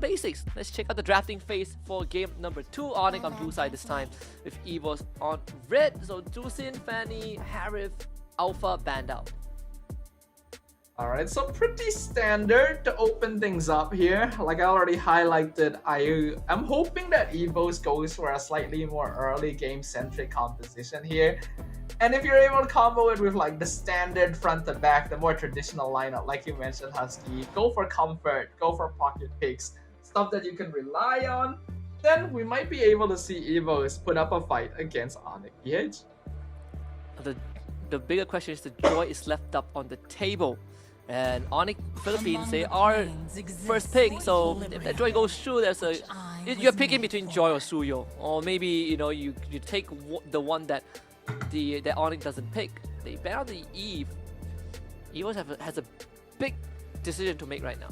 basics. Let's check out the drafting phase for game number 2. ONIC on blue side this time with EVOS on red. So Dusin, Fanny, Harith, Alpha, banned out. Alright, so pretty standard to open things up here. Like I already highlighted, I'm hoping that EVOS goes for a slightly more early game-centric composition here. And if you're able to combo it with like the standard front to back, the more traditional lineup, like you mentioned, Husky, go for comfort, go for pocket picks, stuff that you can rely on, then we might be able to see EVOS put up a fight against ONIC PH. The bigger question is the Joy is left up on the table. And ONIC Philippines, they are first pick, so if that Joy goes through, you're picking between Joy or Suyo, or maybe you take the one that ONIC doesn't pick. They ban out the Eve. EVOS has a big decision to make right now.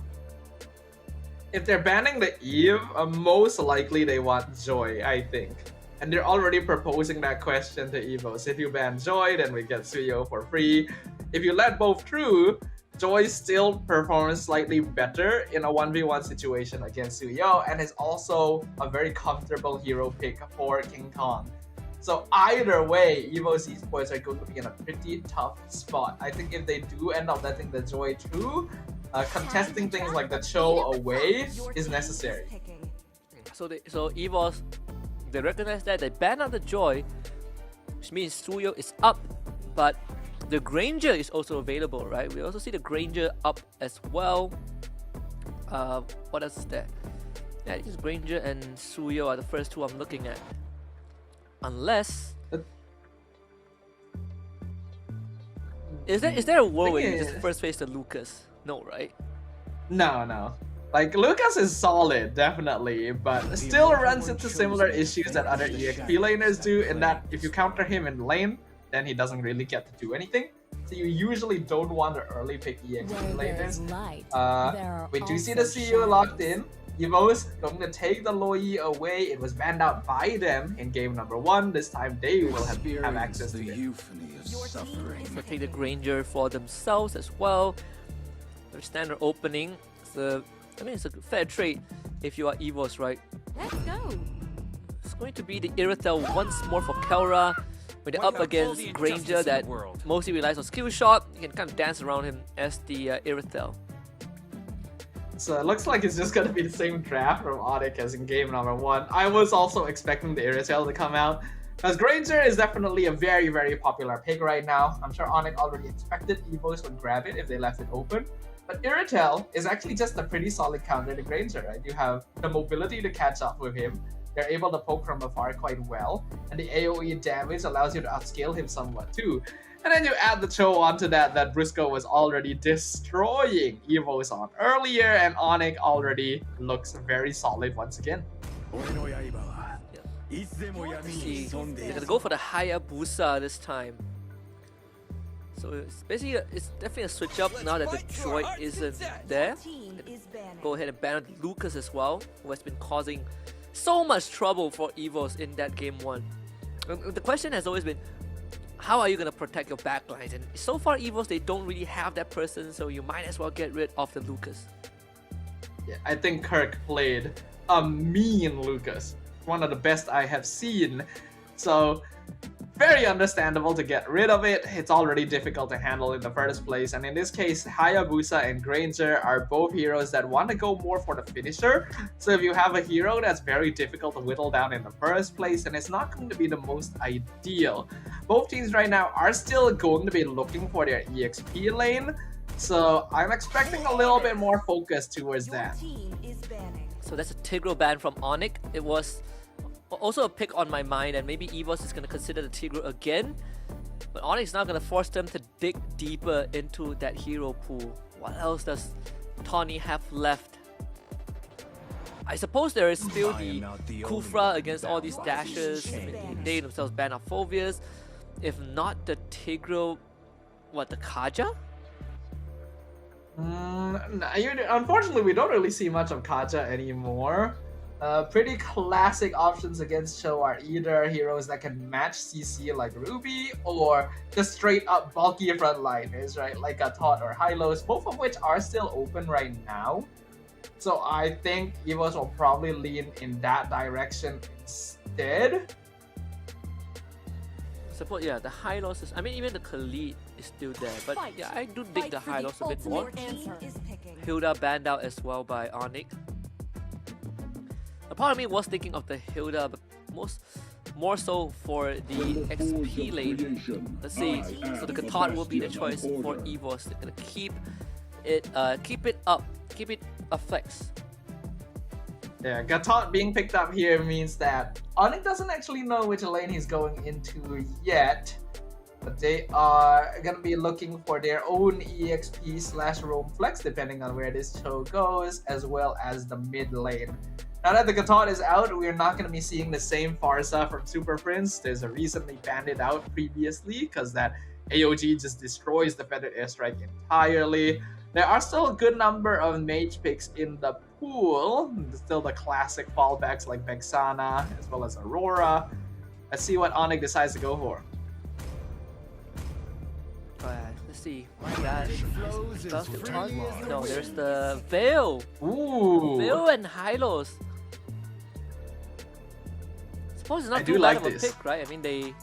If they're banning the Eve, most likely they want Joy, I think. And they're already proposing that question to EVOS. If you ban Joy, then we get Suyo for free. If you let both through, Joy still performs slightly better in a 1v1 situation against Suyo, and is also a very comfortable hero pick for King Kong. So either way, EVOS esports are going to be in a pretty tough spot. I think if they do end up letting the Joy through, contesting things like the Cho away is necessary. So EVOS, they recognize that, they ban out the Joy, which means Suyo is up, but the Granger is also available, right? We also see the Granger up as well. What else is there? Yeah, I think Granger and Suyo are the first two I'm looking at. Unless... Is there a world where you just first face the Lucas? No, right? No. Like, Lucas is solid, definitely, but still runs into similar issues that other EXP laners do, in that if you counter him in lane, then he doesn't really get to do anything. So you usually don't want to early pick EXP laners. We do see the CEO locked in. EVOS going to take the Loi away. It was banned out by them in game number 1. This time they will have access to it. So take the Granger for themselves as well. Their standard opening. It's a fair trade if you are EVOS, right? Let's go. It's going to be the Irithel once more for Kelra. When they're up against Granger that mostly relies on skill shot, you can kind of dance around him as the Irithel. So it looks like it's just going to be the same draft from ONIC as in game number 1. I was also expecting the Irithel to come out, because Granger is definitely a very, very popular pick right now. I'm sure ONIC already expected EVOS would grab it if they left it open. But Irithel is actually just a pretty solid counter to Granger, right? You have the mobility to catch up with him. They're able to poke from afar quite well, and the AoE damage allows you to outscale him somewhat too. And then you add the Cho onto that Briscoe was already destroying EVOS on earlier, and ONIC already looks very solid once again. They're gonna go for the Hayabusa this time. So it's definitely a switch up now that the Joy isn't there. Go ahead and ban out Lucas as well, who has been causing so much trouble for EVOS in that game 1. The question has always been, how are you going to protect your backlines? And so far EVOS, they don't really have that person, so you might as well get rid of the Lucas. Yeah, I think Kirk played a mean Lucas. One of the best I have seen. So very understandable to get rid of it. It's already difficult to handle in the first place, and in this case, Hayabusa and Granger are both heroes that want to go more for the finisher. So if you have a hero that's very difficult to whittle down in the first place, then it's not going to be the most ideal. Both teams right now are still going to be looking for their EXP lane, so I'm expecting a little bit more focus towards that. So that's a Tigreal ban from ONIC. It was also a pick on my mind, and maybe EVOS is going to consider the Tigreal again. But ONIC is now going to force them to dig deeper into that hero pool. What else does Tawny have left? I suppose there is still the Kufra against all these dashes. I mean, they themselves ban out Phobias. If not the Tigreal, what, the Kaja? Unfortunately, we don't really see much of Kaja anymore. Pretty classic options against Cho are either heroes that can match CC like Ruby, or just straight up bulky frontliners, right? Like a Todd or Hylos, both of which are still open right now. So I think EVOS will probably lean in that direction instead. Support, yeah, the high losses. I mean, even the Khalid is still there, but yeah, I do dig the high loss a bit more. Hilda banned out as well by ONIC. A part of me was thinking of the Hilda, but more so for the XP lane. Let's see. So the Qatar will be the choice for EVOS. They're gonna keep it up, keep it a flex. Yeah, Gatot being picked up here means that ONIC doesn't actually know which lane he's going into yet, but they are going to be looking for their own EXP/roam flex depending on where this show goes, as well as the mid lane. Now that the Gatot is out, we're not going to be seeing the same Farsa from Super Prince. There's a recently banned it out previously because that AOG just destroys the Feathered Airstrike entirely. There are still a good number of mage picks in the pool. Still the classic fallbacks like Vexana as well as Aurora. Let's see what ONIC decides to go for. Alright, let's see. My gosh. No, there's the Veil. Ooh. Veil and Hylos. Suppose it's not too bad like of a this. pick, right? I mean,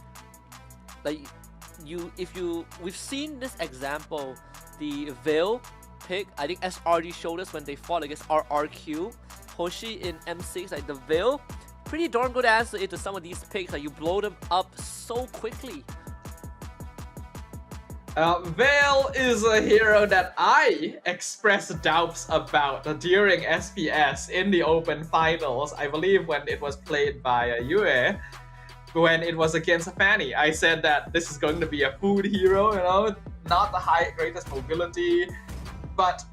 we've seen this example. The Veil pick, I think SRD showed us when they fought against RRQ. Hoshi in M6, like the Veil, pretty darn good answer into some of these picks. Like you blow them up so quickly. Veil is a hero that I expressed doubts about during SPS in the Open Finals. I believe when it was played by Yue, when it was against Fanny. I said that this is going to be a food hero, you know, not the greatest mobility, but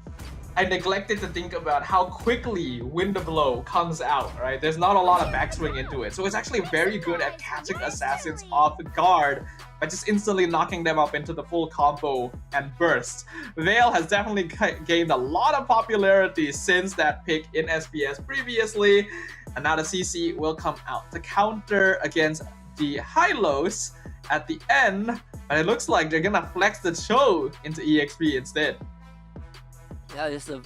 I neglected to think about how quickly Wind Blow comes out, right? There's not a lot of backswing into it, so it's actually very good at catching assassins off guard by just instantly knocking them up into the full combo and burst. Veil has definitely gained a lot of popularity since that pick in SPS previously, and now the CC will come out to counter against the Hylos at the end, but it looks like they're gonna flex the show into EXP instead. Yeah, it's a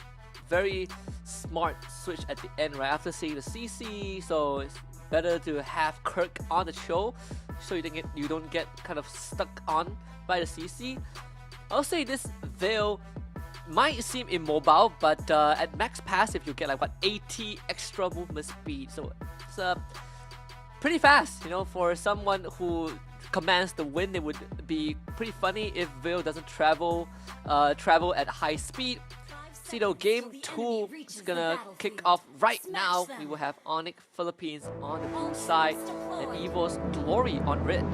very smart switch at the end, right after seeing the CC, so it's better to have Kirk on the show so you don't get kind of stuck on by the CC. I'll say this Veil might seem immobile, but at max passive you get like what 80 extra movement speed, so it's pretty fast, you know, for someone who commands the wind. It would be pretty funny if Veil doesn't travel at high speed. See though, game 2 is gonna kick off right now. We will have ONIC Philippines on the blue side and EVOS Glory on red.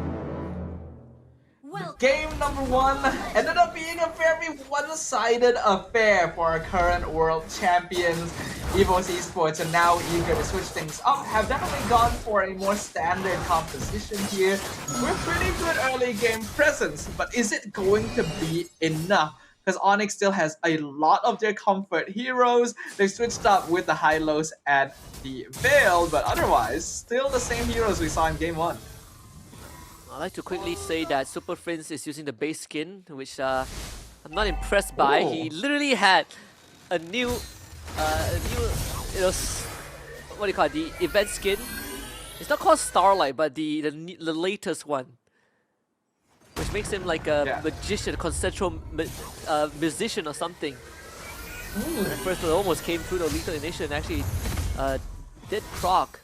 Game number 1 ended up being a very one-sided affair for our current world champions. EVOS Esports are now eager to switch things up, have definitely gone for a more standard composition here with pretty good early game presence, but is it going to be enough? Because ONIC still has a lot of their comfort heroes. They switched up with the Hylos and the Veil, but otherwise, still the same heroes we saw in game 1. I'd like to quickly say that Super Prince is using the base skin, which I'm not impressed by. Ooh. He literally had a new, you know, what do you call it, the event skin? It's not called Starlight, but the latest one, which makes him like a magician, a consensual musician or something. At first, it almost came through the lethal initiation and actually did proc.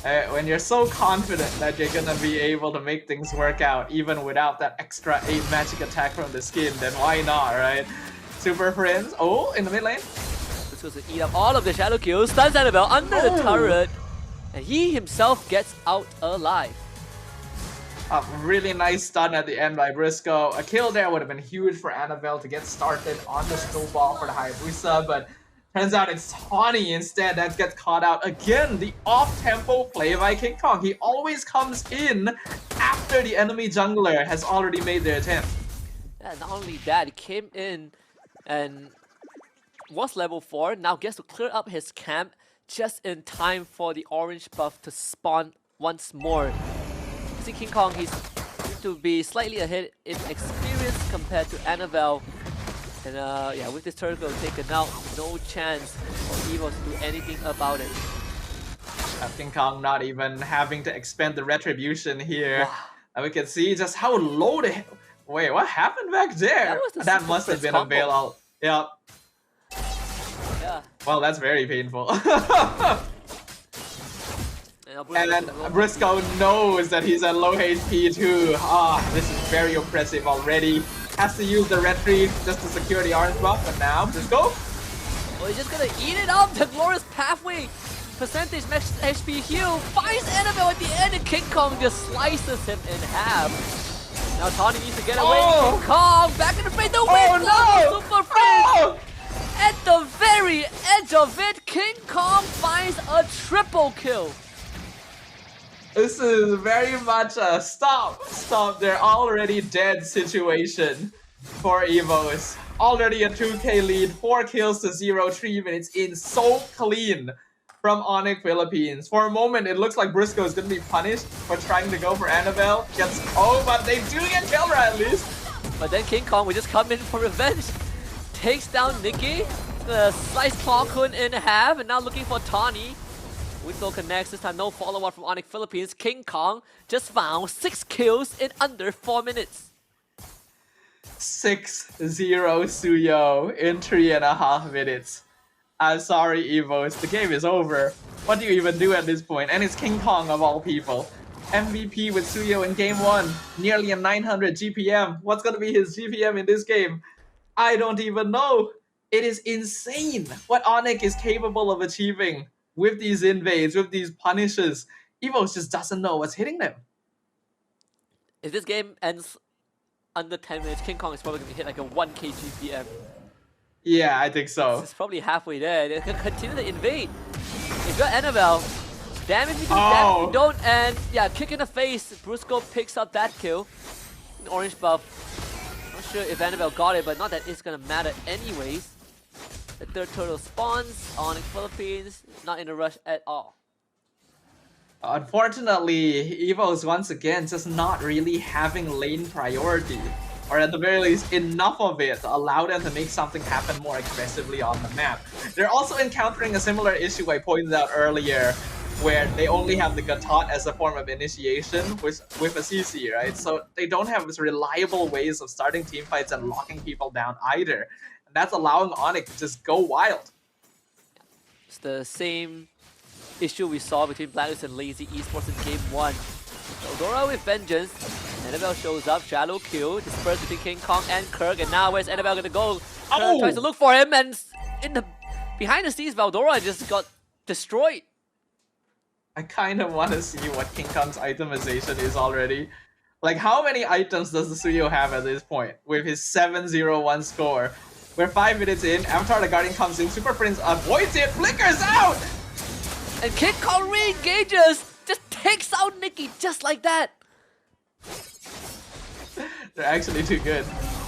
When you're so confident that you're gonna be able to make things work out even without that extra 8 magic attack from the skin, then why not, right? Super Prince, in the mid lane. This goes to eat up all of the shadow kills, stuns Annabelle under the turret, and he himself gets out alive. A really nice stun at the end by Briscoe. A kill there would have been huge for Annabelle to get started on the snowball for the Hayabusa, but turns out it's Tawny instead that gets caught out. Again, the off-tempo play by King Kong. He always comes in after the enemy jungler has already made their attempt. Yeah, not only that, he came in and was level 4, now gets to clear up his camp just in time for the orange buff to spawn once more. See King Kong, he's to be slightly ahead in experience compared to Annabelle. And yeah, with this turtle taken out, no chance for EVOS to do anything about it. King Kong not even having to expend the retribution here. Wow. And we can see just how low the... Wait, what happened back there? That must have been a bailout. Yep. Yeah. Well, that's very painful. And then Briscoe knows that he's at low HP too. This is very oppressive already. Has to use the retreat just to secure the orange buff, but now Briscoe? Oh, he's just gonna eat it up! The glorious pathway! Percentage max HP heal finds Annabelle at the end, and King Kong just slices him in half. Now Tawny needs to get away. King Kong back in the frame. The win! No! Super Prince! At the very edge of it, King Kong finds a triple kill. This is very much a stop, they're already dead situation for EVOS. Already a 2k lead, 4 kills to 0, 3 minutes in, so clean from ONIC Philippines. For a moment, it looks like Briscoe is going to be punished for trying to go for Annabelle. But they do get Kelra at least. But then King Kong will just come in for revenge. Takes down Nikki, slice Claw Kun in half, and now looking for Tawny. Window connects, this time no follow-up from ONIC Philippines. King Kong just found 6 kills in under 4 minutes. 6-0 Suyo in 3.5 minutes. I'm sorry, EVOS, the game is over. What do you even do at this point? And it's King Kong of all people. MVP with Suyo in game 1, nearly a 900 GPM. What's gonna be his GPM in this game? I don't even know. It is insane what ONIC is capable of achieving with these invades, with these punishes. EVOS just doesn't know what's hitting them. If this game ends under 10 minutes, King Kong is probably going to hit like a 1k GPM. Yeah, I think so. It's probably halfway there. They can continue to invade. If you're Annabelle, damage you do, damage you don't, and yeah, kick in the face. Briscoe picks up that kill. An orange buff. Not sure if Annabelle got it, but not that it's going to matter anyways. The third turtle spawns. ONIC Philippines, not in a rush at all. Unfortunately, EVOS once again just not really having lane priority. Or at the very least, enough of it to allow them to make something happen more aggressively on the map. They're also encountering a similar issue I pointed out earlier, where they only have the Gatot as a form of initiation with a CC, right? So they don't have this reliable ways of starting teamfights and locking people down either. And that's allowing ONIC to just go wild. It's the same issue we saw between Blackers and Lazy Esports in game 1. Eldora with vengeance. Annabelle shows up, shallow kill, dispersed between King Kong and Kirk, and now where's Annabelle gonna go? Kirk tries to look for him, and behind the scenes, Valdora just got destroyed. I kind of want to see what King Kong's itemization is already. Like, how many items does the Suyo have at this point with his 7-0-1 score? We're 5 minutes in, Avatar the Guardian comes in, Super Prince avoids it, flickers out! And King Kong re-engages, just takes out Nikki just like that. They're actually too good.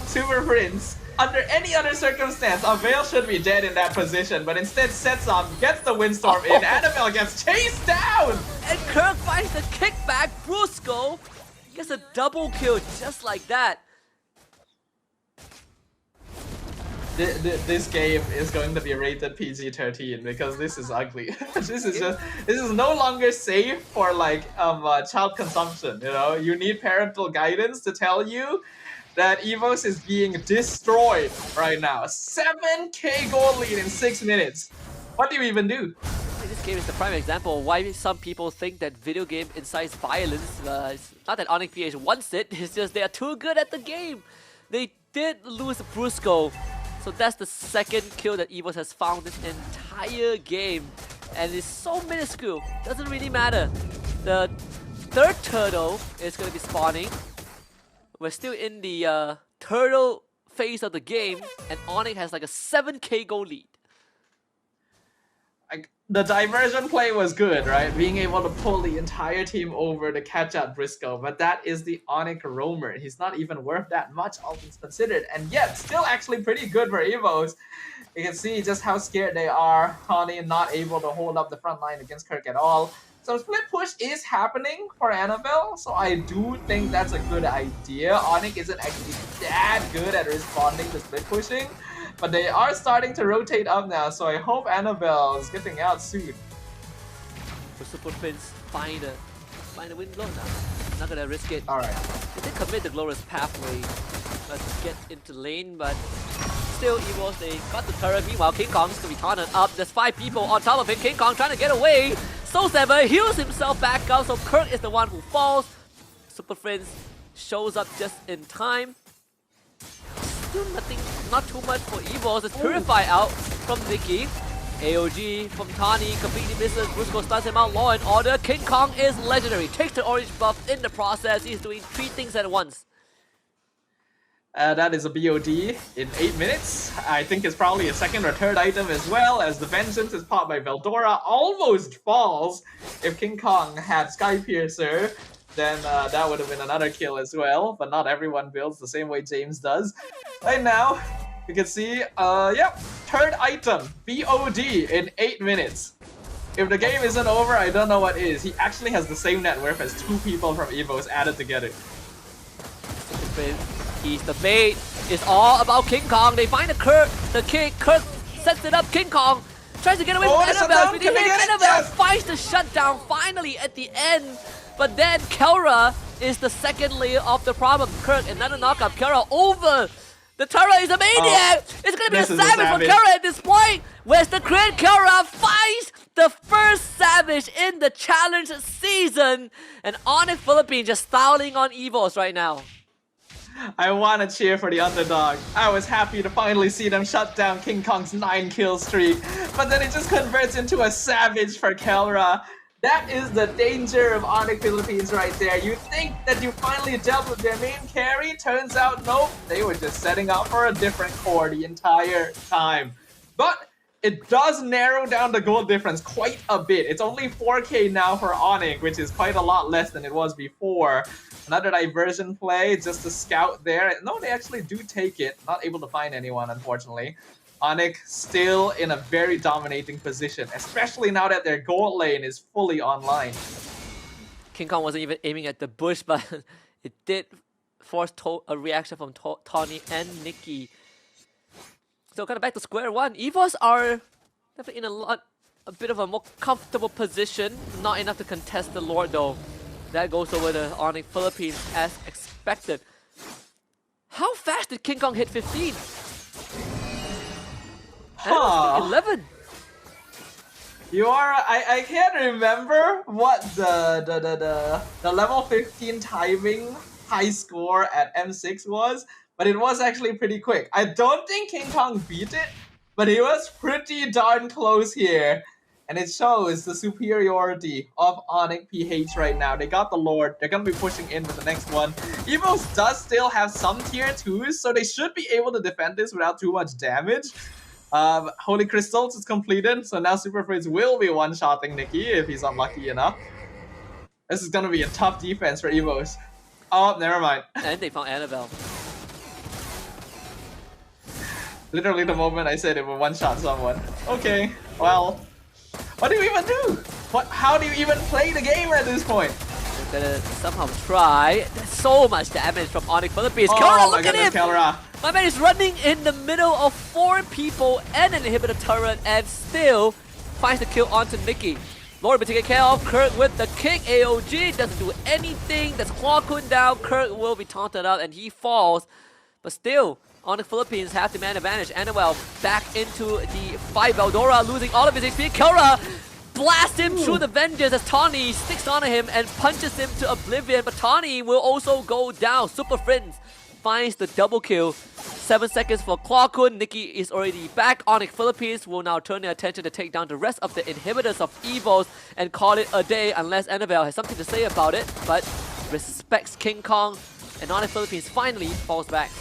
Super Prince, under any other circumstance, Avail should be dead in that position, but instead sets up, gets the windstorm in, Annabelle gets chased down! And Kirk finds the kickback, Briscoe gets a double kill just like that. This game is going to be rated PG-13 because this is ugly. This is no longer safe for like child consumption. You know, you need parental guidance to tell you that EVOS is being destroyed right now. 7k goal lead in 6 minutes. What do you even do? This game is the prime example of why some people think that video game incites violence. It's not that ONIC PH wants it, it's just they are too good at the game. They did lose Briscoe. So that's the second kill that EVOS has found this entire game. And it's so minuscule, doesn't really matter. The third turtle is going to be spawning. We're still in the turtle phase of the game, and ONIC has like a 7k goal lead. The diversion play was good, right? Being able to pull the entire team over to catch out Briscoe, but that is the ONIC roamer. He's not even worth that much, all things considered, and yet still actually pretty good for EVOS. You can see just how scared they are. Tawny not able to hold up the front line against Kirk at all. So split push is happening for Annabelle, so I do think that's a good idea. ONIC isn't actually that good at responding to split pushing, but they are starting to rotate up now, so I hope Annabelle is getting out soon. For Super Prince, find a win low now. Not gonna risk it. Alright. They did commit the glorious pathway. Let's get into lane, but still EVOS, they got the turret. Meanwhile, King Kong's gonna be taunted up. There's 5 people on top of him. King Kong trying to get away. Soul Saber heals himself back up, so Kirk is the one who falls. Super Friends shows up just in time. Still nothing, not too much for EVOS. It's Purify out from Nikki. AOG from Tani completely misses. Brusco stuns him out. Law and Order. King Kong is legendary. Takes the orange buff in the process. He's doing 3 things at once. That is a BOD in 8 minutes. I think it's probably a second or third item as well, as the Vengeance is popped by Veldora. Almost falls. If King Kong had Sky Piercer, then that would have been another kill as well. But not everyone builds the same way James does. Right now, you can see, yep, third item, BOD in 8 minutes. If the game isn't over, I don't know what is. He actually has the same net worth as 2 people from EVOS added together. He's the bait. It's all about King Kong. They find the kick. Kirk sets it up. King Kong tries to get away from Annabelle. But Annabelle finds the shutdown finally at the end. But then Kelra is the second layer of the problem. Kirk, another knockup. Kelra over. The turret is a maniac. It's going to be a savage for Kelra at this point. Where's the crit? Kelra finds the first savage in the challenge season. And ONIC Philippines just styling on EVOS right now. I want to cheer for the underdog. I was happy to finally see them shut down King Kong's 9-kill streak, but then it just converts into a savage for Kelra. That is the danger of ONIC Philippines right there. You think that you finally dealt with their main carry, turns out nope, they were just setting up for a different core the entire time. But it does narrow down the goal difference quite a bit. It's only 4k now for ONIC, which is quite a lot less than it was before. Another diversion play, just a scout there. No, they actually do take it. Not able to find anyone, unfortunately. ONIC still in a very dominating position, especially now that their gold lane is fully online. King Kong wasn't even aiming at the bush, but it did force a reaction from Tawny and Nikki. So kind of back to square one. EVOS are definitely in a bit of a more comfortable position. Not enough to contest the Lord though. That goes over to ONIC Philippines as expected. How fast did King Kong hit 15? Huh. 11. You are. I can't remember what the level 15 timing high score at M6 was, but it was actually pretty quick. I don't think King Kong beat it, but he was pretty darn close here. And it shows the superiority of ONIC PH right now. They got the Lord. They're going to be pushing in with the next one. EVOS does still have some tier 2s, so they should be able to defend this without too much damage. Holy Crystals is completed, so now Super Frizz will be one-shotting Nikki if he's unlucky enough. This is going to be a tough defense for EVOS. Oh, never mind. And they found Annabelle. Literally the moment I said it would one-shot someone. Okay, well... What do you even do? How do you even play the game at this point? They're gonna somehow try. There's so much damage from ONIC Philippines. Oh, Kelra, look at him! Kelra. My man is running in the middle of 4 people and an inhibitor turret and still finds the kill onto Nikki. Lord will be taken care of. Kirk with the kick. AOG doesn't do anything. That's Claw Kun down. Kirk will be taunted out and he falls. But still, ONIC Philippines have the man advantage. Annabelle back into the fight. Veldora losing all of his HP. Kelra blasts him through the Vengeance as Tawny sticks onto him and punches him to oblivion. But Tawny will also go down. Super Friends finds the double kill. 7 seconds for Claw Kun. Nikki is already back. ONIC Philippines will now turn their attention to take down the rest of the inhibitors of EVOS and call it a day unless Annabelle has something to say about it. But respects King Kong and ONIC Philippines finally falls back.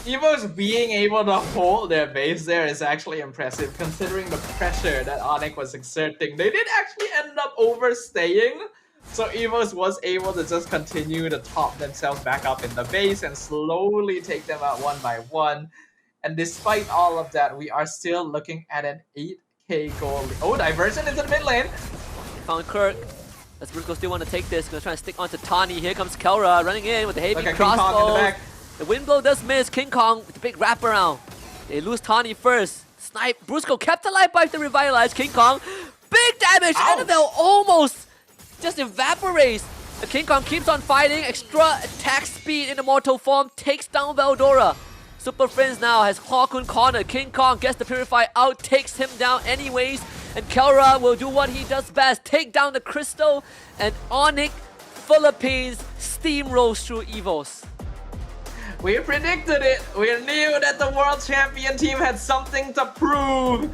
EVOS being able to hold their base there is actually impressive considering the pressure that ONIC was exerting. They did actually end up overstaying, so EVOS was able to just continue to top themselves back up in the base and slowly take them out one by one. And despite all of that, we are still looking at an 8k goal. Oh, diversion into the mid lane. found Kirk. Does Brusco still want to take this? Gonna try to stick onto Tani. Here comes Kelra running in with the heavy Look at King Kong in the crossbows. back. The wind blow does miss. King Kong with the big wraparound. They lose Tani first. Snipe. Brusco kept alive by the revitalized King Kong. Big damage. Ouch. Annabelle almost just evaporates. The King Kong keeps on fighting. Extra attack speed in immortal form. Takes down Veldora. Super Friends now has Hawkun cornered. King Kong gets the Purify out. Takes him down anyways. And Kelra will do what he does best. Take down the Crystal. And ONIC Philippines steamrolls through EVOS. We predicted it. We knew that the world champion team had something to prove.